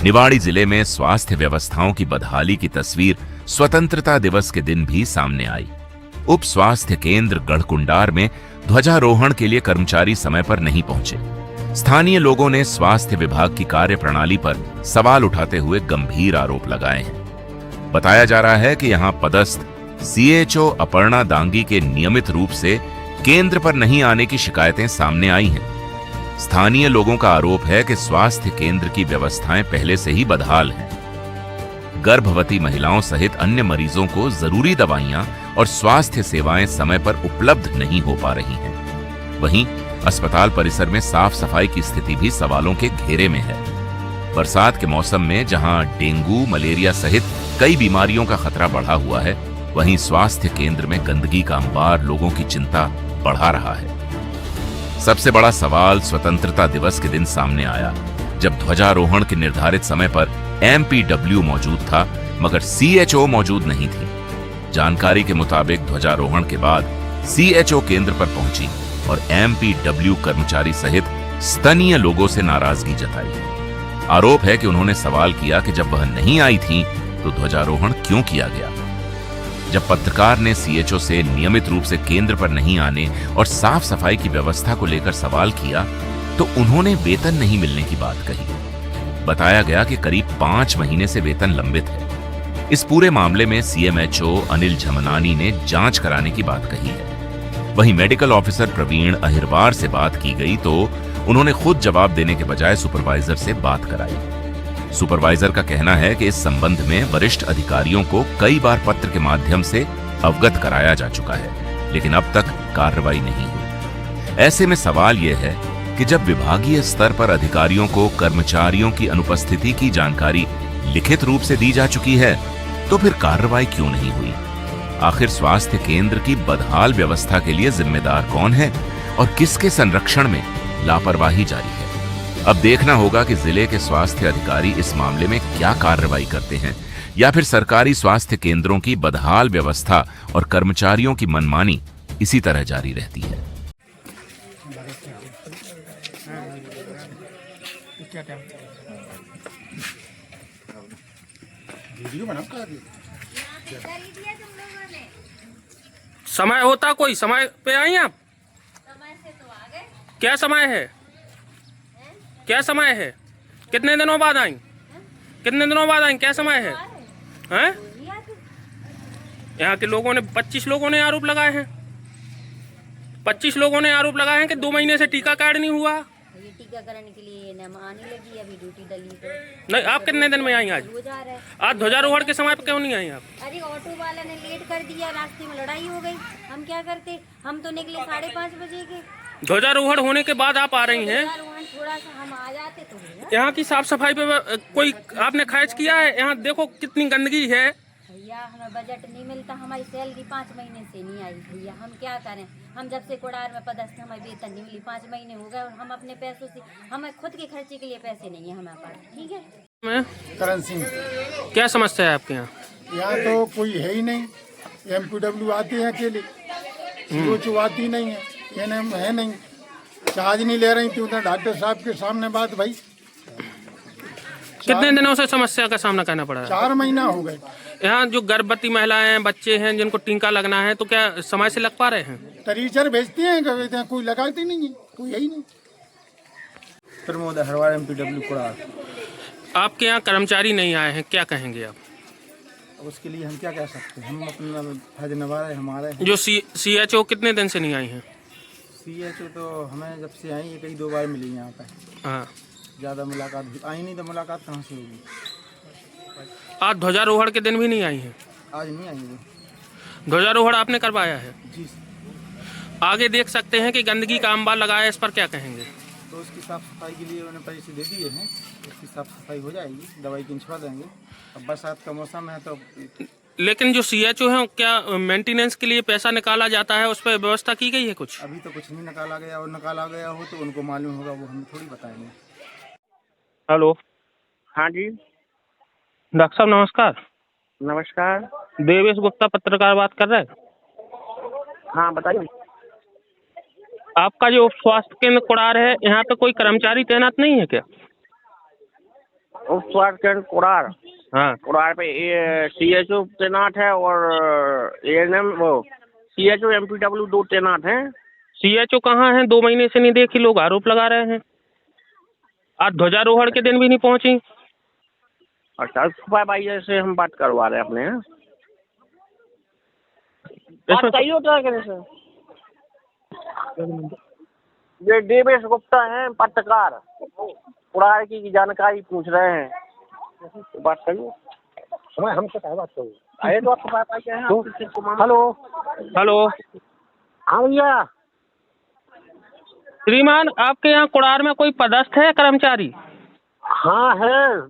निवाड़ी जिले में स्वास्थ्य व्यवस्थाओं की बदहाली की तस्वीर स्वतंत्रता दिवस के दिन भी सामने आई। उप स्वास्थ्य केंद्र गढ़कुंडार में ध्वजारोहण के लिए कर्मचारी समय पर नहीं पहुंचे। स्थानीय लोगों ने स्वास्थ्य विभाग की कार्यप्रणाली पर सवाल उठाते हुए गंभीर आरोप लगाए हैं। बताया जा रहा है कि यहां पदस्थ सीएचओ अपर्णा दांगी के नियमित रूप से केंद्र पर नहीं आने की शिकायतें सामने आई हैं। स्थानीय लोगों का आरोप है कि स्वास्थ्य केंद्र की व्यवस्थाएं पहले से ही बदहाल हैं। गर्भवती महिलाओं सहित अन्य मरीजों को जरूरी दवाइयां और स्वास्थ्य सेवाएं समय पर उपलब्ध नहीं हो पा रही हैं। वहीं अस्पताल परिसर में साफ सफाई की स्थिति भी सवालों के घेरे में है। बरसात के मौसम में जहां डेंगू, मलेरिया सहित कई बीमारियों का खतरा बढ़ा हुआ है, वहीं स्वास्थ्य केंद्र में गंदगी का अंबार लोगों की चिंता बढ़ा रहा है। सबसे बड़ा सवाल स्वतंत्रता दिवस के दिन सामने आया, जब ध्वजारोहण के निर्धारित समय पर एमपीडब्ल्यू मौजूद था, मगर सीएचओ मौजूद नहीं थी। जानकारी के मुताबिक ध्वजारोहण के बाद सीएचओ केंद्र पर पहुंची और एमपीडब्ल्यू कर्मचारी सहित स्थानीय लोगों से नाराजगी जताई। आरोप है कि उन्होंने सवाल किया कि जब वह नहीं आई थी तो ध्वजारोहण क्यों किया गया। जब पत्रकार ने सीएचओ से नियमित रूप से केंद्र पर नहीं आने और साफ सफाई की व्यवस्था को लेकर सवाल किया तो उन्होंने वेतन नहीं मिलने की बात कही। बताया गया कि करीब 5 महीने से वेतन लंबित है। इस पूरे मामले में सीएमएचओ अनिल झमनानी ने जांच कराने की बात कही है। वहीं मेडिकल ऑफिसर प्रवीण अहिरवार से बात की गई तो उन्होंने खुद जवाब देने के बजाय सुपरवाइजर से बात कराई। सुपरवाइजर का कहना है कि इस संबंध में वरिष्ठ अधिकारियों को कई बार पत्र के माध्यम से अवगत कराया जा चुका है, लेकिन अब तक कार्रवाई नहीं हुई। ऐसे में सवाल यह है कि जब विभागीय स्तर पर अधिकारियों को कर्मचारियों की अनुपस्थिति की जानकारी लिखित रूप से दी जा चुकी है, तो फिर कार्रवाई क्यों नहीं हुई? आखिर स्वास्थ्य केंद्र की बदहाल व्यवस्था के लिए जिम्मेदार कौन है और किसके संरक्षण में लापरवाही जारी है? अब देखना होगा कि जिले के स्वास्थ्य अधिकारी इस मामले में क्या कार्रवाई करते हैं, या फिर सरकारी स्वास्थ्य केंद्रों की बदहाल व्यवस्था और कर्मचारियों की मनमानी इसी तरह जारी रहती है। समय होता कोई समय पे आई आप? समय से तो आ गए। क्या समय है? क्या समय है? कितने दिनों बाद आई? कितने दिनों बाद आई? क्या समय है? हैं? यहाँ के लोगों ने 25 लोगों ने आरोप लगाए हैं। 25 लोगों ने आरोप लगाए हैं कि 2 महीने से टीकाकरण नहीं हुआ। ये टीकाकरण के लिए न आने लगी, अभी ड्यूटी डली तो नहीं, आप कितने दिन में आई आज? आज ध्वजारोहण के समय पर क्यों नहीं आई आप? अरे ऑटो वाला ने लेट कर दिया, रास्ते में लड़ाई हो गई। हम क्या करते, हम तो निकले 5:30 बजे के। ध्वजारोहण होने के बाद आप आ रही हैं। थोड़ा सा हम आ जाते तो यहाँ की साफ सफाई पे कोई आपने खर्च किया है? यहाँ देखो कितनी गंदगी है। भैया हमें बजट नहीं मिलता, हमारी सैलरी 5 महीने से नहीं आई भैया। हम क्या करें, हम जब से कोडार में पदस्थ, हमें वेतन नहीं मिली, 5 महीने हो गए और हम अपने पैसों से, हमें खुद के खर्चे के लिए पैसे नहीं है हमारे पास। ठीक है। मैं करण सिंह। क्या समस्या है आपके यहाँ? यहाँ तो कोई है ही नहीं। एमपीडब्ल्यू आती है अकेले, सीओचओ आती नहीं है, एएनएम है नहीं, चार्ज नहीं ले रही थी उधर डॉक्टर साहब के सामने बात भाई। कितने दिनों से समस्या का सामना करना पड़ा है? 4 महीना हो गए। यहाँ जो गर्भवती महिलाएं हैं, बच्चे हैं जिनको टीका लगना है, तो क्या समय से लग पा रहे हैं? टीचर भेजती हैं, कोई लगाती नहीं है, कोई है ही नहीं। प्रमोद हरवार एमपीडब्ल्यू कोडार। आपके यहाँ कर्मचारी नहीं आए हैं, क्या कहेंगे आप? उसके लिए हम क्या कह सकते हैं, हम अपना फर्ज निभा रहे हमारे। जो सीएचओ कितने दिन से नहीं आई हैं? सीएचओ तो हमें जब से आई 1-2 बार मिली यहाँ पे। हाँ, ज़्यादा मुलाकात आई नहीं, तो मुलाकात कहाँ से होगी? आज ध्वजारोहण के दिन भी नहीं आई हैं? आज नहीं आई वो। ध्वजारोहण आपने करवाया है? जी। आगे देख सकते हैं कि गंदगी का अंबार लगाया है, इस पर क्या कहेंगे? तो उसकी साफ सफाई के लिए उन्होंने पैसे दे दिए हैं, उसकी साफ सफाई हो जाएगी, दवाई किंचवा देंगे। अब बरसात का मौसम है तो। लेकिन जो सीएचओ है, क्या मेंटेनेंस के लिए पैसा निकाला जाता है, उस पर व्यवस्था की गई है कुछ? अभी तो कुछ नहीं निकाला गया, और निकाला गया हो तो उनको मालूम होगा, वो हमें थोड़ी बताएंगे। हेलो। हाँ जी, डॉक्टर साहब नमस्कार। नमस्कार। देवेश गुप्ता पत्रकार बात कर रहे हैं। हाँ बताइए। आपका जो स्वास्थ्य केंद्र कोडार है, यहाँ पे कोई कर्मचारी तैनात नहीं है क्या? उप स्वास्थ्य केंद्र कुड़ार। हाँ, कुड़ार पे ये CHO तैनात है और ANM वो CHO MPW 2 तैनात हैं। CHO कहाँ है? 2 महीने से नहीं देखी, लोग आरोप लगा रहे हैं। आज ध्वजारोहण के दिन भी नहीं पहुंची। अच्छा, सुपरवाइजर से हम बात करवा रहे हैं अपने। बात इसमें- सही होता है कैसे? ये देवेश गुप्ता हैं, पत्रकार, कुड़ार की जानकारी पूछ रहे हैं। बात सही है? हमसे क्या बात करूँ? आए तो आपके पास आए हैं। हेलो, हेलो हाँ भैया। श्रीमान, आपके यहाँ कुड़ार में कोई पदस्थ है कर्मचारी? हाँ है।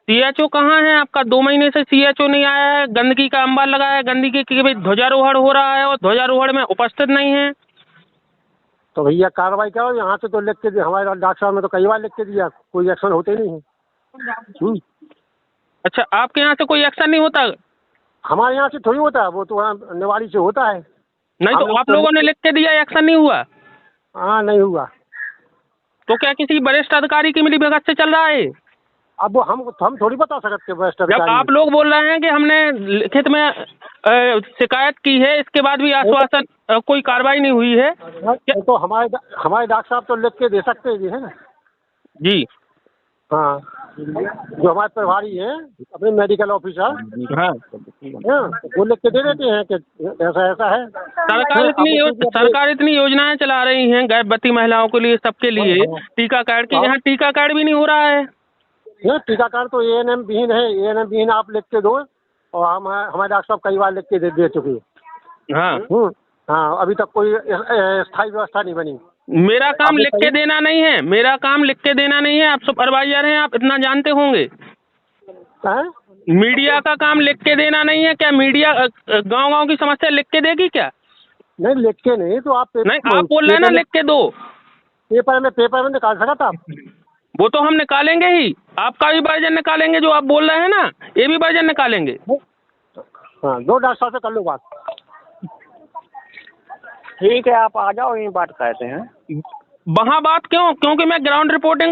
CHO कहाँ है आपका? 2 महीने से CHO नहीं आया है। गंदगी का अंबार लगा है, गंदगी की भाई ध्वजारोहण हो रहा है और ध्वजारोहण में उपस्थित नहीं है। तो भैया कार्रवाई करो, यहाँ से तो लिख के दिया, हमारे डॉक्टर साहब ने तो कई बार लिख के दिया, कोई एक्शन होते नहीं है। अच्छा, आपके यहाँ से कोई एक्शन नहीं होता? हमारे यहाँ से थोड़ी होता है, वो तो वहाँ निवाड़ी से होता है। नहीं तो हम आप लोगों ने लिख के दिया, एक्शन नहीं हुआ? हाँ, नहीं हुआ। तो क्या किसी वरिष्ठ अधिकारी की मिलीभगत से चल रहा है? अब वो हम थोड़ी बता सकते वरिष्ठ जब अधिकारी। आप लोग बोल रहे हैं कि हमने लिखित में शिकायत की है, इसके बाद भी आश्वासन कोई कार्रवाई नहीं हुई है तो हमारे डॉक्टर साहब तो लिख के दे सकते हैं, है ना जी? हाँ, जो हमारे प्रभारी हैं अपने मेडिकल ऑफिसर, हाँ, वो लिख के दे देते हैं कि ऐसा ऐसा है। सरकार इतनी योजनाएं चला रही हैं गर्भवती महिलाओं के लिए, सबके लिए टीकाकरण की, यहाँ टीकाकरण भी नहीं हो रहा है। टीकाकरण तो ANM विहीन है, ANM विहीन आप लिख के दो, और हमारे डॉक्टर साहब कई बार लिख के दे चुके हैं। हाँ, हाँ, अभी तक कोई स्थायी व्यवस्था नहीं बनी। मेरा काम लिख के देना नहीं है, मेरा काम लिख के देना नहीं है। आप सुपरवाइजर हैं, आप इतना जानते होंगे। मीडिया का काम लिख के देना नहीं है क्या? मीडिया गांव-गांव की समस्या लिख के देगी क्या? नहीं, लिख के नहीं तो आप नहीं, आप बोल रहे हैं ना लिख के दो। पेपर में निकाल सका था आप? वो तो हम निकालेंगे ही, आपका भी वर्जन निकालेंगे, जो आप बोल रहे हैं ना, ये भी वर्जन निकालेंगे। हाँ, 2 डॉक्टर साहब से कर लो बात। ठीक है, आप आ जाओ, यही बात करते हैं। वहाँ बात क्यों? क्योंकि मैं ग्राउंड रिपोर्टिंग